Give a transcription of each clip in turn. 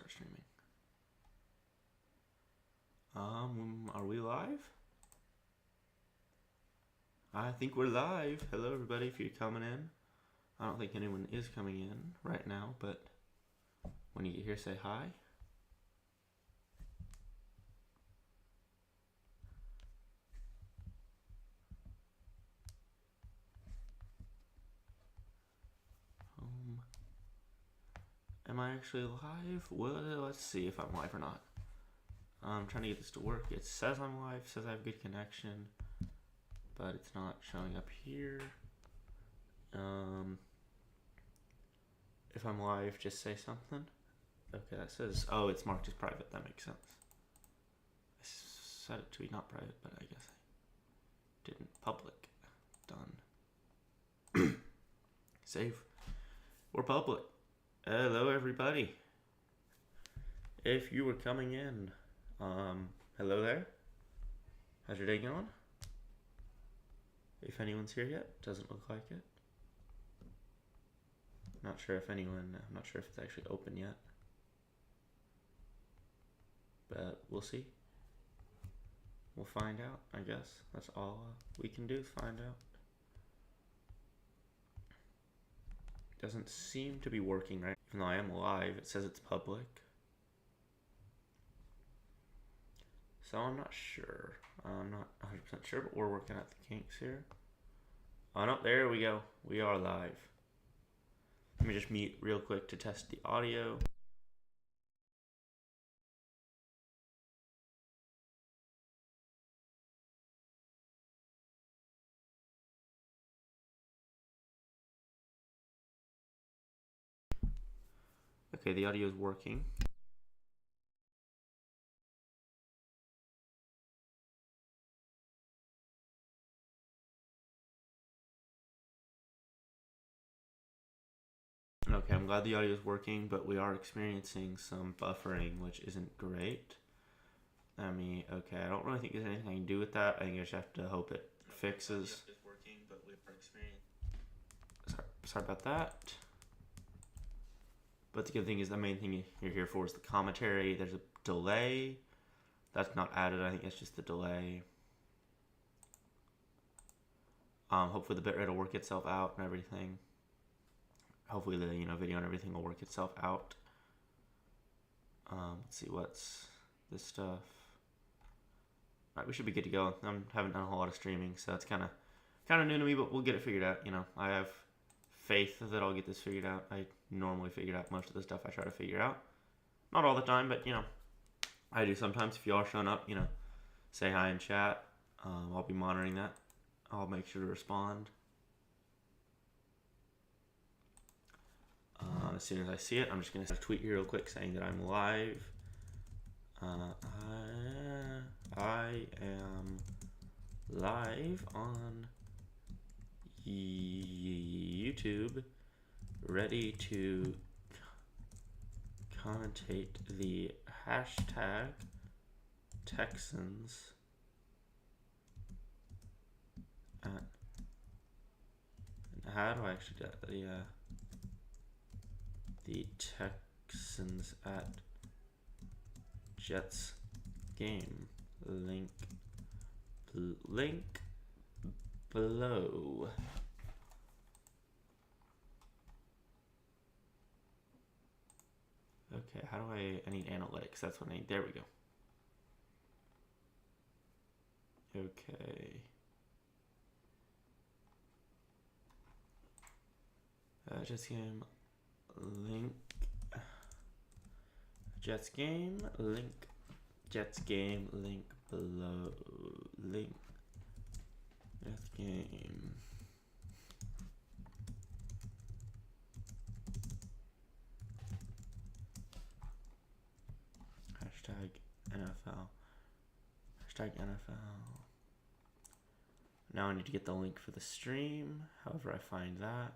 start streaming. Are we live? I think we're live. Hello, everybody, if you're coming in. I don't think anyone is coming in right now, but when you get here, say hi. Am I actually live? Well, let's see if I'm live or not. I'm trying to get this to work. It says I'm live, says I have good connection, but it's not showing up here. If I'm live, just say something. Okay, that says, oh, it's marked as private. That makes sense. I set it to be not private, but I guess I didn't. Public. Done. Save. We're public. Hello, everybody. If you were coming in, hello there. How's your day going? If anyone's here yet, doesn't look like it. I'm not sure if it's actually open yet. But we'll see. We'll find out, I guess. That's all we can do, find out. Doesn't seem to be working right. Even though I am live, it says it's public. So I'm not sure. I'm not 100% sure, but we're working out the kinks here. Oh no, there we go. We are live. Let me just mute real quick to test the audio. Okay, the audio is working. Okay, I'm glad the audio is working, but we are experiencing some buffering, which isn't great. Okay, I don't really think there's anything I can do with that. I think I just have to hope it fixes. It's working, but we are experiencing. Sorry about that. But the good thing is, the main thing you're here for is the commentary. There's a delay. That's not added. I think it's just the delay. Hopefully the bitrate will work itself out and everything. Hopefully the video and everything will work itself out. Let's see, what's this stuff. All right, we should be good to go. I haven't done a whole lot of streaming, so it's kind of new to me, but we'll get it figured out. I have faith that I'll get this figured out. I normally figure out most of the stuff I try to figure out. Not all the time, but I do sometimes. If you are showing up, say hi in chat. I'll be monitoring that. I'll make sure to respond. As soon as I see it, I'm just going to tweet here real quick saying that I'm live. I am live on YouTube, ready to commentate the hashtag Texans at, how do I actually do that? The Texans at Jets game. Link below. Okay, how do I need analytics? That's what I need. There we go. Okay. Jets game. Link. Jets game. Link. Jets game. Link below. Link. Jets game. Hashtag NFL. Hashtag NFL. Now I need to get the link for the stream. However I find that.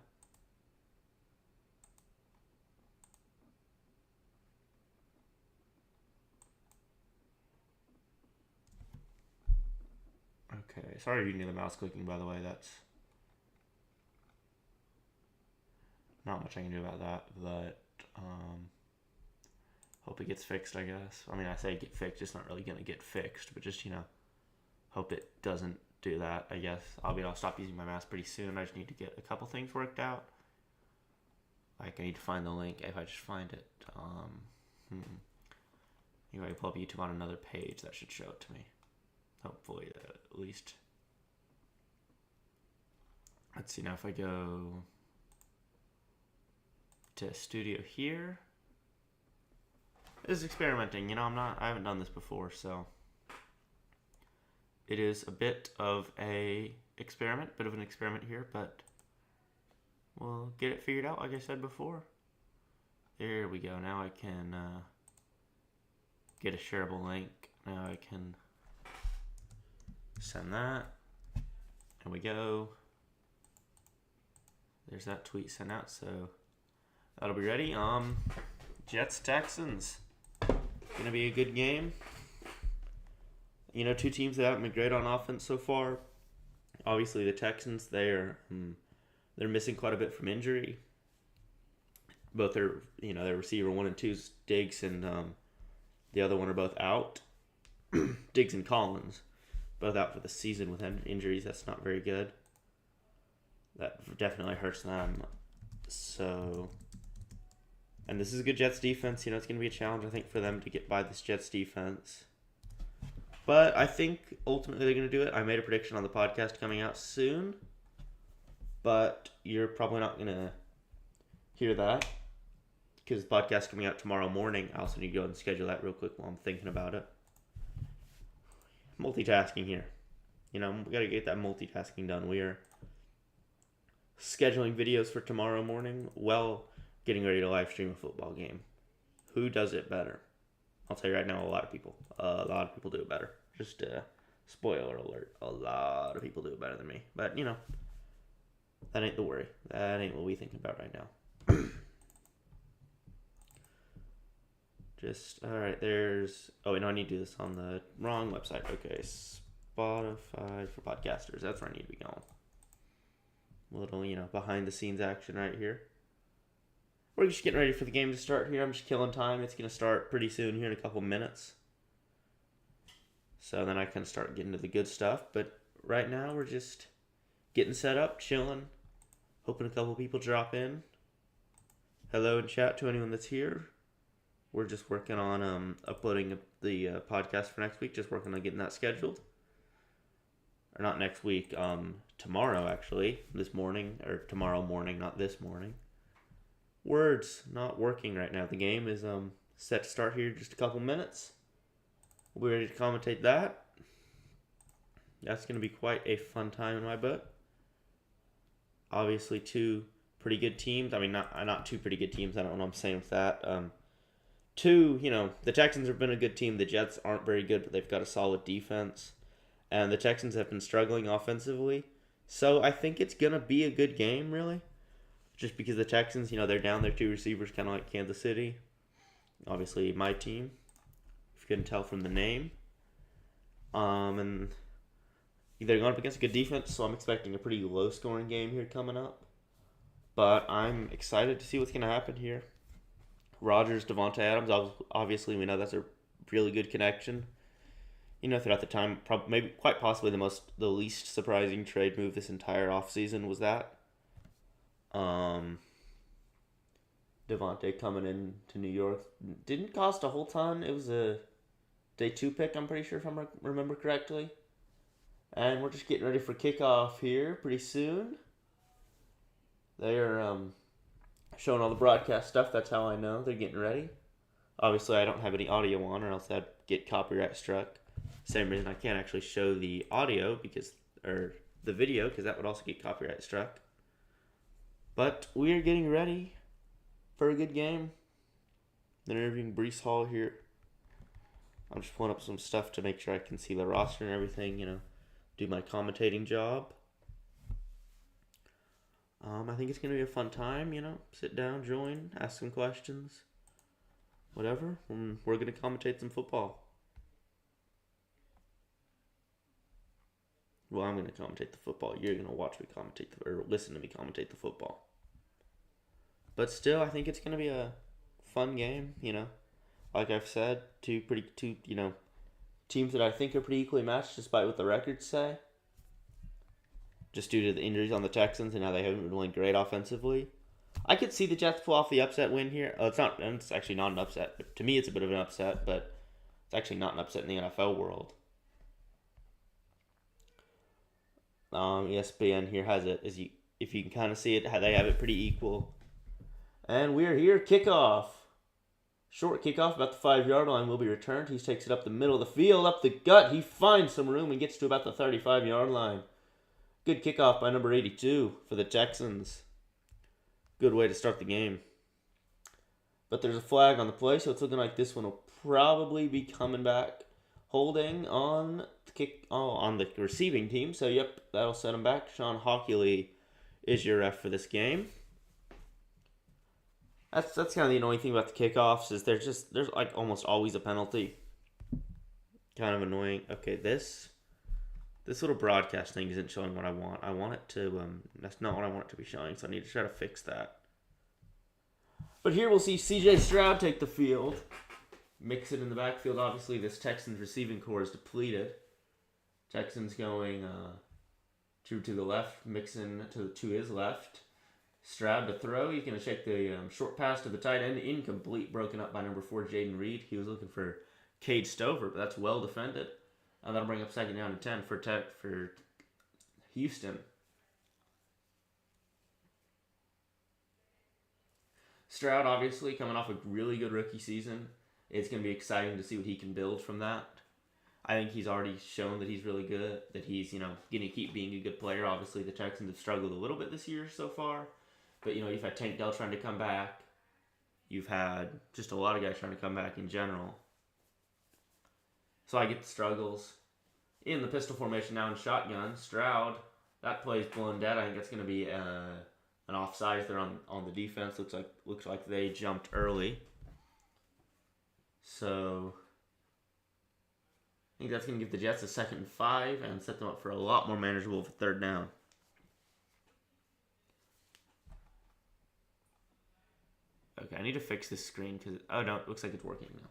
Okay, sorry if you can hear the mouse clicking, by the way. That's not much I can do about that, but Hope it gets fixed, I guess. I mean, I say get fixed, it's not really going to get fixed, but just, hope it doesn't do that, I guess. I'll stop using my mouse pretty soon. I just need to get a couple things worked out. Like, I need to find the link. If I just find it, Anyway, I pull up YouTube on another page. That should show it to me. Hopefully, at least. Let's see now if I go to studio here. This is experimenting. I haven't done this before, so it is a bit of an experiment here, but we'll get it figured out, like I said before. There we go. Now I can get a shareable link. Now I can send that. There we go. There's that tweet sent out, so that'll be ready. Jets Texans. Gonna be a good game. Two teams that haven't been great on offense so far. Obviously, the Texans, they're missing quite a bit from injury. Both their receiver 1 and 2, Diggs, and the other one are both out. Diggs and Collins, both out for the season with injuries. That's not very good. That definitely hurts them. So, and this is a good Jets defense. It's going to be a challenge, I think, for them to get by this Jets defense. But I think ultimately they're going to do it. I made a prediction on the podcast coming out soon, but you're probably not going to hear that because the podcast coming out tomorrow morning. I also need to go and schedule that real quick while I'm thinking about it. Multitasking here. We got to get that multitasking done. We are scheduling videos for tomorrow morning while getting ready to live stream a football game. Who does it better? I'll tell you right now, a lot of people. Do it better. Just spoiler alert. A lot of people do it better than me. But, that ain't the worry. That ain't what we think about right now. Alright, I need to do this on the wrong website. Okay, Spotify for podcasters. That's where I need to be going. A little, behind the scenes action right here. We're just getting ready for the game to start here. I'm just killing time. It's going to start pretty soon here in a couple minutes. So then I can start getting to the good stuff. But right now we're just getting set up, chilling, hoping a couple people drop in. Hello in chat to anyone that's here. We're just working on uploading the podcast for next week. Just working on getting that scheduled. Or not next week. Tomorrow, actually. This morning. Or tomorrow morning, not this morning. Words not working right now. The game is set to start here in just a couple minutes. We'll be ready to commentate that. That's going to be quite a fun time in my book. Obviously, two pretty good teams. I mean, not two pretty good teams. I don't know what I'm saying with that. The Texans have been a good team. The Jets aren't very good, but they've got a solid defense. And the Texans have been struggling offensively. So I think it's going to be a good game, really. Just because the Texans, they're down their 2 receivers, kind of like Kansas City. Obviously, my team, if you couldn't tell from the name. And they're going up against a good defense, so I'm expecting a pretty low-scoring game here coming up. But I'm excited to see what's going to happen here. Rodgers, Devontae Adams, obviously we know that's a really good connection. Throughout the time, maybe quite possibly the least surprising trade move this entire offseason was that. Devontae coming in to New York didn't cost a whole ton. It was a day 2 pick, I'm pretty sure, if I remember correctly. And we're just getting ready for kickoff here pretty soon. They are showing all the broadcast stuff. That's how I know they're getting ready. Obviously, I don't have any audio on, or else I'd get copyright struck. Same reason I can't actually show the audio or the video, because that would also get copyright struck. But we are getting ready for a good game. They're interviewing Breece Hall here. I'm just pulling up some stuff to make sure I can see the roster and everything, do my commentating job. I think it's going to be a fun time, sit down, join, ask some questions, whatever. And we're going to commentate some football. Well, I'm going to commentate the football. You're going to watch me commentate or listen to me commentate the football. But still, I think it's going to be a fun game, like I've said, two teams that I think are pretty equally matched, despite what the records say. Just due to the injuries on the Texans and how they haven't been doing great offensively. I could see the Jets pull off the upset win here. Oh, it's actually not an upset. But to me, it's a bit of an upset, but it's actually not an upset in the NFL world. ESPN here has it, if you can kind of see it, they have it pretty equal. And we're here, kickoff. Short kickoff, about the 5-yard line, will be returned. He takes it up the middle of the field, up the gut. He finds some room and gets to about the 35-yard line. Good kickoff by number 82 for the Texans. Good way to start the game. But there's a flag on the play, so it's looking like this one will probably be coming back. Holding on the receiving team. So, yep, that'll set him back. Sean Hockley is your ref for this game. That's kind of the annoying thing about the kickoffs is there's like almost always a penalty. Kind of annoying. Okay, this little broadcast thing isn't showing what I want. I want it to that's not what I want it to be showing, so I need to try to fix that. But here we'll see C.J. Stroud take the field. Mix it in the backfield. Obviously, this Texans receiving core is depleted. Texans going to the left, Mixon to his left. Stroud to throw. He's going to check the short pass to the tight end. Incomplete, broken up by number 4, Jaden Reed. He was looking for Cade Stover, but that's well defended. And that'll bring up 2nd down and 10 for Houston. Stroud, obviously, coming off a really good rookie season. It's going to be exciting to see what he can build from that. I think he's already shown that he's really good, that he's, going to keep being a good player. Obviously, the Texans have struggled a little bit this year so far. But, you've had Tank Dell trying to come back. You've had just a lot of guys trying to come back in general. So I get the struggles. In the pistol formation now in shotgun, Stroud, that play's blown dead. I think that's going to be an offsides there on the defense. Looks like they jumped early. So I think that's going to give the Jets a 2nd and 5 and set them up for a lot more manageable for 3rd down. Okay, I need to fix this screen because it looks like it's working now.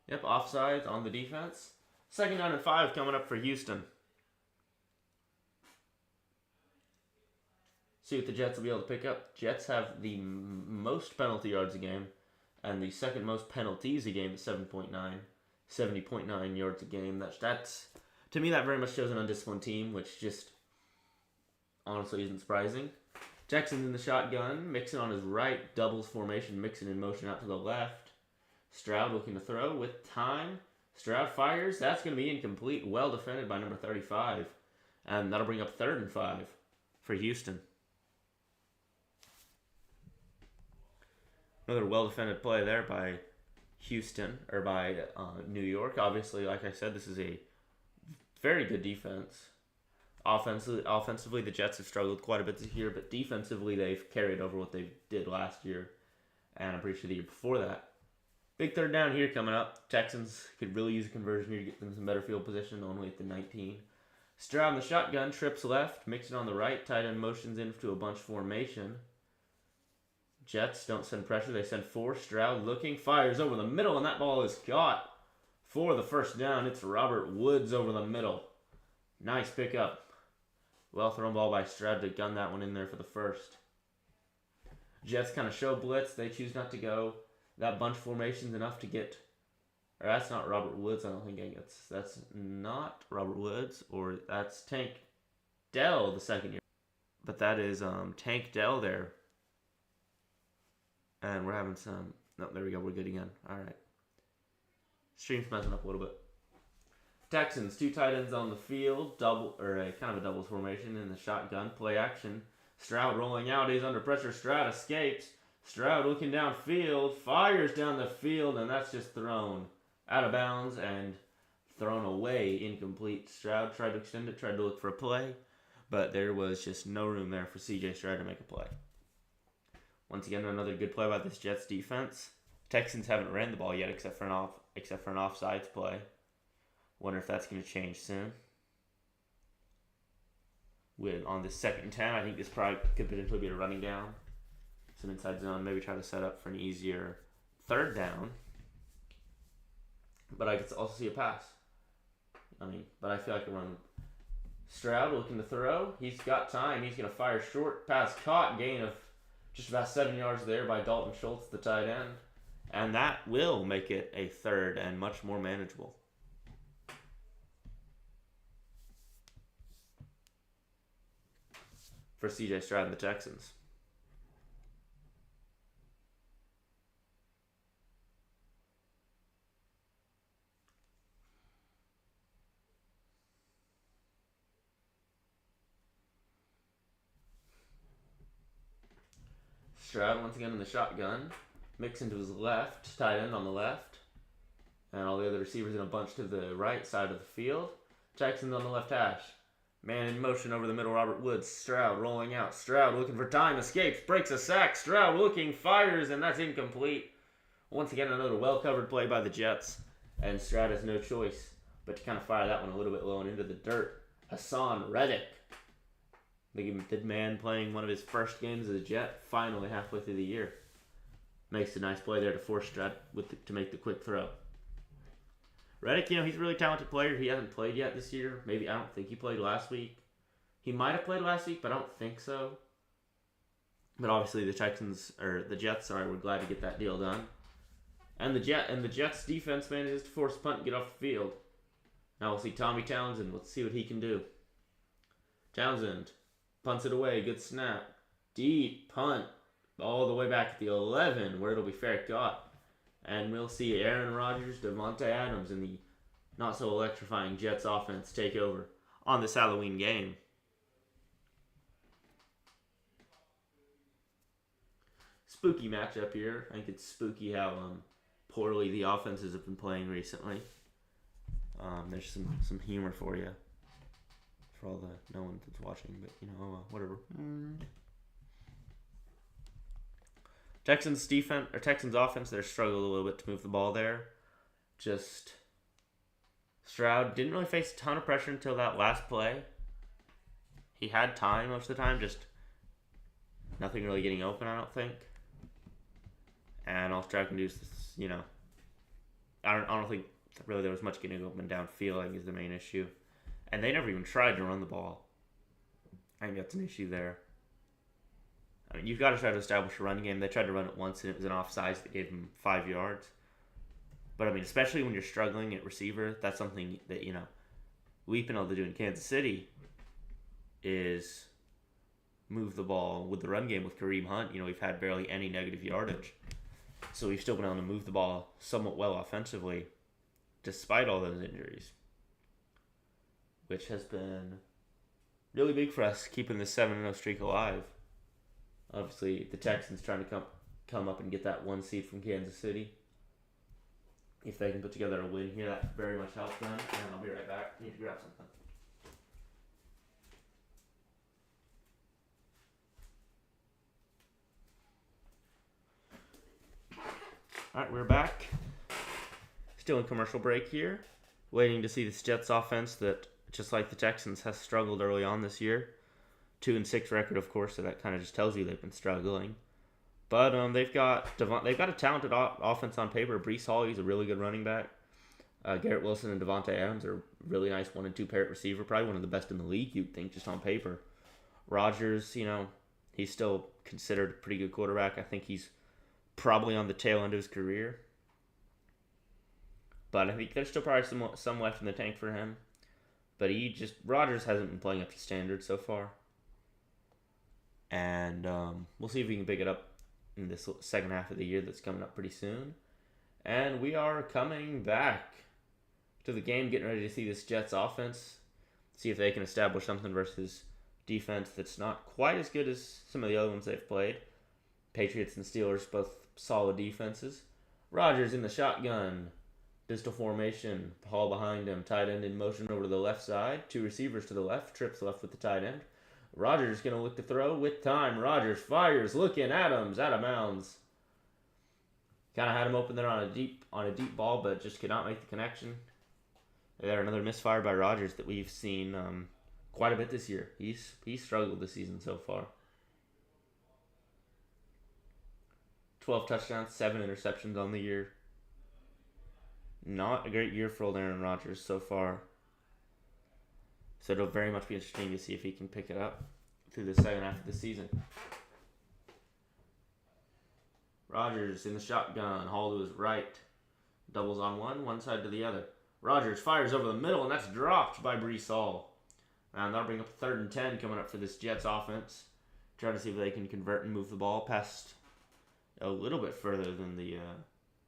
Yep, offsides on the defense. 2nd down and 5 coming up for Houston. See what the Jets will be able to pick up. Jets have the most penalty yards a game and the 2nd most penalties a game at 70.9 yards a game. That's to me, that very much shows an undisciplined team, which just honestly isn't surprising. Texans in the shotgun, Mixon on his right, doubles formation, Mixon in motion out to the left. Stroud looking to throw with time. Stroud fires. That's going to be incomplete. Well defended by number 35. And that'll bring up 3rd and 5 for Houston. Another well-defended play there by Houston, or by New York. Obviously, like I said, this is a very good defense. Offensively, the Jets have struggled quite a bit this year, but defensively, they've carried over what they did last year, and I'm pretty sure the year before that. Big 3rd down here coming up. Texans could really use a conversion here to get them some better field position, only at the 19. Stroud in the shotgun, trips left, Mixon on the right, tight end motions into a bunch formation. Jets don't send pressure, they send 4. Stroud looking, fires over the middle, and that ball is caught for the 1st down. It's Robert Woods over the middle. Nice pickup. Well thrown ball by Stroud to gun that one in there for the 1st. Jets kind of show blitz. They choose not to go. That bunch formation's enough to get... Or that's not Robert Woods. I don't think that's not Robert Woods. Or that's Tank Dell, the 2nd year. But that is Tank Dell there. And we're having some... No, there we go. We're good again. All right. Stream's messing up a little bit. Texans, 2 tight ends on the field. Kind of a double formation in the shotgun. Play action. Stroud rolling out. He's under pressure. Stroud escapes. Stroud looking downfield. Fires down the field. And that's just thrown out of bounds and thrown away. Incomplete. Stroud tried to extend it. Tried to look for a play. But there was just no room there for C.J. Stroud to make a play. Once again, another good play by this Jets defense. Texans haven't ran the ball yet except for an offsides play. Wonder if that's going to change soon. with on this 2nd and 10. I think this probably could potentially be a running down. Some inside zone, maybe try to set up for an easier 3rd down. But I could also see a pass. But I feel like a run. Stroud looking to throw. He's got time. He's going to fire short. Pass caught. Gain of just about 7 yards there by Dalton Schultz, the tight end. And that will make it a 3rd and much more manageable. For CJ Stroud and the Texans. Stroud once again in the shotgun. Mixon to his left, tight end on the left. And all the other receivers in a bunch to the right side of the field. Texans on the left hash. Man in motion over the middle, Robert Woods. Stroud rolling out. Stroud looking for time, escapes, breaks a sack. Stroud looking, fires, and that's incomplete. Once again, another well-covered play by the Jets. And Stroud has no choice but to kind of fire that one a little bit low and into the dirt. Hassan Reddick. The man playing one of his first games as a Jet, finally halfway through the year. Makes a nice play there to force Stroud to make the quick throw. Reddick, he's a really talented player. He hasn't played yet this year. Maybe, I don't think he played last week. He might have played last week, but I don't think so. But obviously the Jets, were glad to get that deal done. And the Jets defense manages to force a punt and get off the field. Now we'll see Tommy Townsend. Let's see what he can do. Townsend punts it away. Good snap. Deep punt. All the way back at the 11, where it'll be fair caught. And we'll see Aaron Rodgers, Devontae Adams, and the not-so-electrifying Jets offense take over on this Halloween game. Spooky matchup here. I think it's spooky how poorly the offenses have been playing recently. There's some humor for you. For all the no one that's watching, but whatever. Texans offense, they're struggled a little bit to move the ball there. Just Stroud didn't really face a ton of pressure until that last play. He had time most of the time, just nothing really getting open, I don't think. And all Stroud can do is, I don't think really there was much getting open downfield, I think is the main issue. And they never even tried to run the ball. I think that's an issue there. You've got to try to establish a run game. They tried to run it once, and it was an offsides that gave them 5 yards. But, especially when you're struggling at receiver, that's something that, we've been able to do in Kansas City is move the ball with the run game with Kareem Hunt. We've had barely any negative yardage. So we've still been able to move the ball somewhat well offensively, despite all those injuries, which has been really big for us, keeping the 7-0 streak alive. Obviously, the Texans trying to come up and get that 1 seed from Kansas City. If they can put together a win here, that very much helps them. And I'll be right back. I need to grab something. All right, we're back. Still in commercial break here. Waiting to see this Jets offense that, just like the Texans, has struggled early on this year. 2-6 record, of course, so that kind of just tells you they've been struggling. But they've got a talented offense on paper. Breece Hall, he's a really good running back. Garrett Wilson and Devontae Adams are a really nice 1 and 2 pair at receiver. Probably one of the best in the league, you'd think, just on paper. Rodgers, he's still considered a pretty good quarterback. I think he's probably on the tail end of his career. But I think there's still probably some left in the tank for him. But Rodgers hasn't been playing up to standard so far. And we'll see if we can pick it up in this second half of the year that's coming up pretty soon. And we are coming back to the game, getting ready to see this Jets offense, see if they can establish something versus defense that's not quite as good as some of the other ones they've played. Patriots and Steelers, both solid defenses. Rodgers in the shotgun. Distal formation. Hall behind him. Tight end in motion over to the left side. 2 receivers to the left. Trips left with the tight end. Rodgers going to look to throw with time. Rodgers fires. Looking. Adams out of bounds. Kind of had him open there on a deep ball, but just could not make the connection. There, another misfire by Rodgers that we've seen quite a bit this year. He's struggled this season so far. 12 touchdowns, 7 interceptions on the year. Not a great year for old Aaron Rodgers so far. So it'll very much be interesting to see if he can pick it up through the second half of the season. Rodgers in the shotgun, Hall to his right. Doubles on one side to the other. Rodgers fires over the middle, and that's dropped by Breece Hall. And that'll bring up 3rd and 10 coming up for this Jets offense. Try to see if they can convert and move the ball past a little bit further than the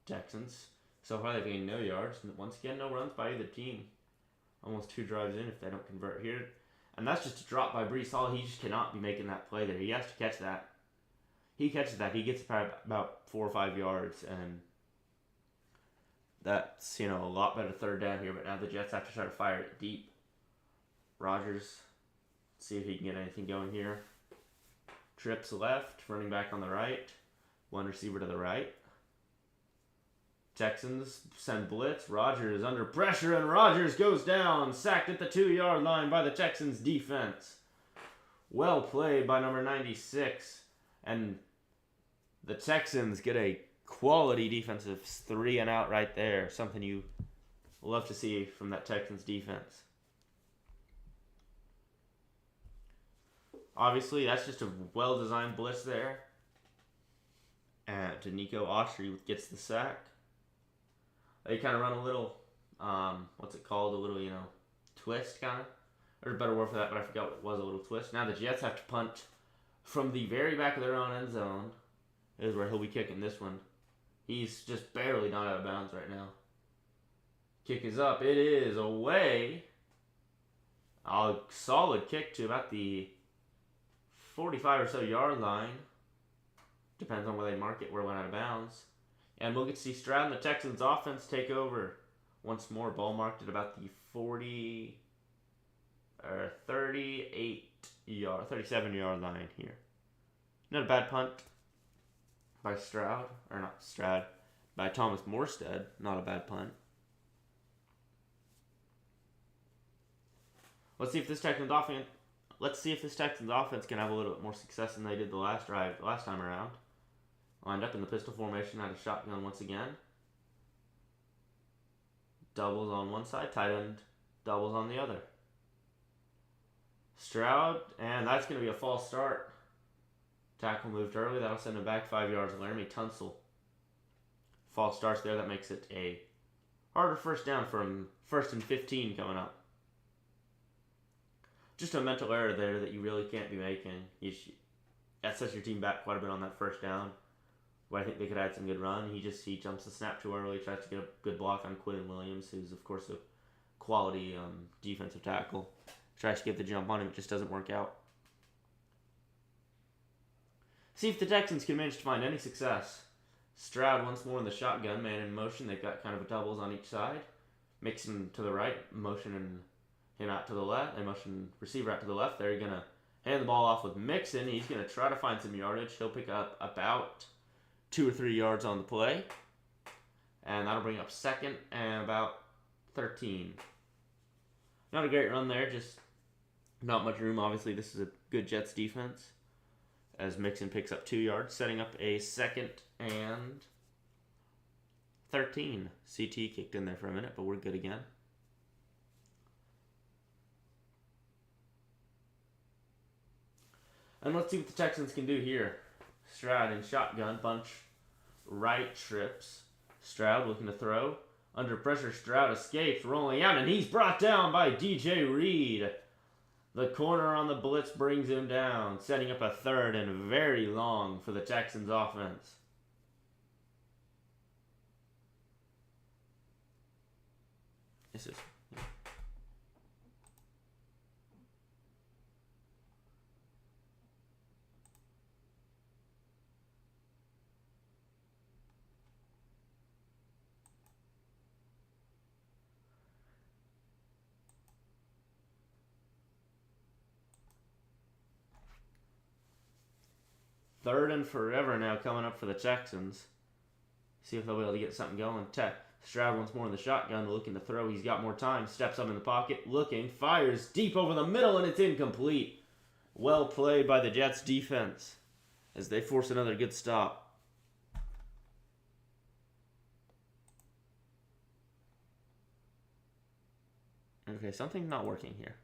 Texans. So far they've gained no yards. Once again, no runs by either team. Almost 2 drives in if they don't convert here. And that's just a drop by Breece Hall. He just cannot be making that play there. He has to catch that. He catches that. He gets about 4 or 5 yards. And that's, a lot better 3rd down here. But now the Jets have to try to fire it deep. Rodgers, see if he can get anything going here. Trips left, running back on the right. One receiver to the right. Texans send blitz. Rodgers under pressure, and Rodgers goes down. Sacked at the 2-yard line by the Texans defense. Well played by number 96. And the Texans get a quality defensive 3 and out right there. Something you love to see from that Texans defense. Obviously, that's just a well-designed blitz there. And Nico Autry gets the sack. They kind of run a little, what's it called? A little, twist, kind of. There's a better word for that, but I forgot what it was, a little twist. Now the Jets have to punt from the very back of their own end zone. Is where he'll be kicking this one. He's just barely not out of bounds right now. Kick is up. It is away. A solid kick to about the 45 or so yard line. Depends on where they mark it, where it went out of bounds. And we'll get to see Stroud and the Texans offense take over. Once more, ball marked at about the 37 yard line here. Not a bad punt by Stroud, or not Stroud, by Thomas Morstead. Not a bad punt. Let's see if this Texans offense can have a little bit more success than they did the last time around. Lined up in the pistol formation, out of shotgun once again. Doubles on one side, tight end doubles on the other. Stroud, and that's going to be a false start. Tackle moved early, that'll send him back 5 yards. Laramie Tunsil. False starts there, that makes it a harder first down from 1st and 15 coming up. Just a mental error there that you really can't be making. That sets your team back quite a bit on that first down. Where I think they could add some good run. He jumps the snap too early, tries to get a good block on Quinn Williams, who's of course a quality defensive tackle. Tries to get the jump on him, it just doesn't work out. See if the Texans can manage to find any success. Stroud once more in the shotgun, man in motion. They've got kind of a doubles on each side. Mixon to the right, motioning him out to the left. They motion receiver out to the left. They're going to hand the ball off with Mixon. He's going to try to find some yardage. He'll pick up about 2 or 3 yards on the play. And that'll bring up 2nd and about 13. Not a great run there, just not much room. Obviously, this is a good Jets defense. As Mixon picks up 2 yards, setting up a 2nd and 13. CT kicked in there for a minute, but we're good again. And let's see what the Texans can do here. Stroud in shotgun, bunch right trips. Stroud looking to throw. Under pressure, Stroud escapes, rolling out, and he's brought down by DJ Reed. The corner on the blitz brings him down, setting up a 3rd and very long for the Texans offense. This is... Third and forever now coming up for the Texans. See if they'll be able to get something going. Stroud once more in the shotgun, looking to throw. He's got more time. Steps up in the pocket, looking, fires deep over the middle, and it's incomplete. Well played by the Jets defense as they force another good stop. Okay, something's not working here.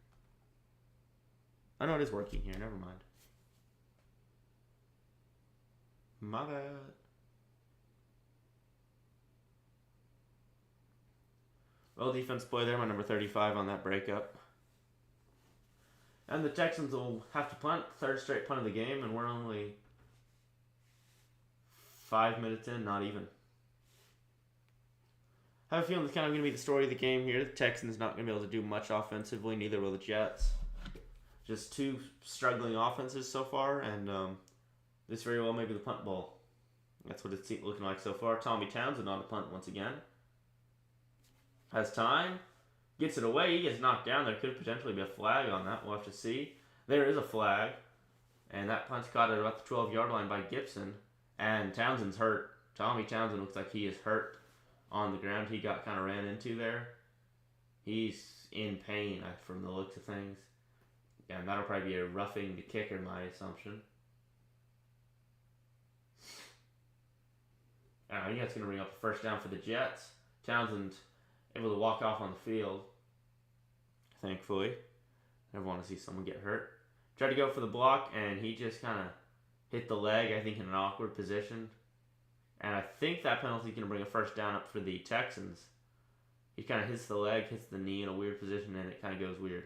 I know it is working here. Never mind. My bad. Well, defense play there, my number 35 on that breakup. And the Texans will have to punt, third straight punt of the game, and we're only 5 minutes in, not even. I have a feeling it's kind of going to be the story of the game here. The Texans not going to be able to do much offensively, neither will the Jets. Just two struggling offenses so far, and this very well may be the punt ball. That's what it's looking like so far. Tommy Townsend on a punt once again. Has time. Gets it away. He gets knocked down. There could potentially be a flag on that. We'll have to see. There is a flag. And that punt's caught at about the 12-yard line by Gibson. And Townsend's hurt. Tommy Townsend looks like he is hurt on the ground. He got kind of ran into there. He's in pain from the looks of things. And that'll probably be a roughing the kicker, my assumption. I think that's going to bring up a first down for the Jets. Townsend able to walk off on the field, thankfully. Never want to see someone get hurt. Tried to go for the block, and he just kind of hit the leg, I think, in an awkward position. And I think that penalty is going to bring a first down up for the Texans. He kind of hits the leg, hits the knee in a weird position, and it kind of goes weird.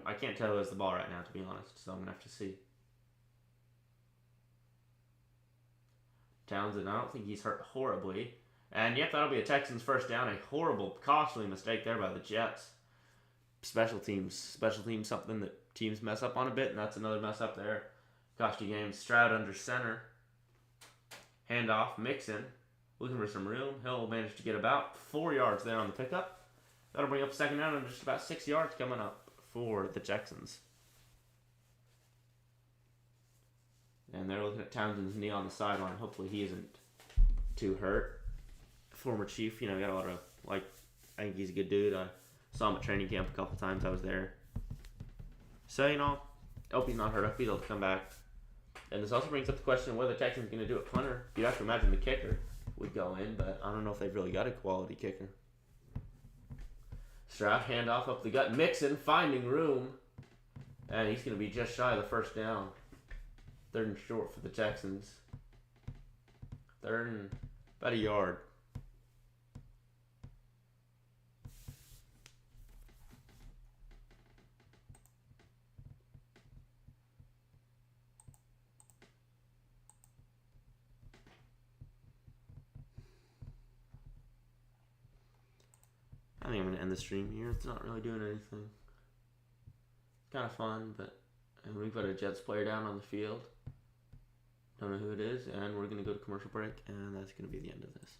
I can't tell who has the ball right now, to be honest, so I'm going to have to see. Townsend, I don't think he's hurt horribly. And yep, that'll be a Texans first down. A horrible, costly mistake there by the Jets. Special teams, something that teams mess up on a bit, and that's another mess up there. Cost you games. Stroud under center. Handoff, Mixon, looking for some room. He'll manage to get about 4 yards there on the pickup. That'll bring up second down and just about 6 yards coming up for the Texans. And they're looking at Townsend's knee on the sideline. Hopefully he isn't too hurt. Former Chief, got a lot of, I think he's a good dude. I saw him at training camp a couple times. I was there. So, hope he's not hurt. I hope he's able to come back. And this also brings up the question of whether the Texans are going to do a punter. You'd have to imagine the kicker would go in, but I don't know if they've really got a quality kicker. Stroud, handoff up the gut. Mixon finding room. And he's going to be just shy of the first down. Third and short for the Texans. Third and about a yard. I think I'm going to end the stream here. It's not really doing anything. Kind of fun, but we've got a Jets player down on the field. Don't know who it is, and we're going to go to commercial break, and that's going to be the end of this.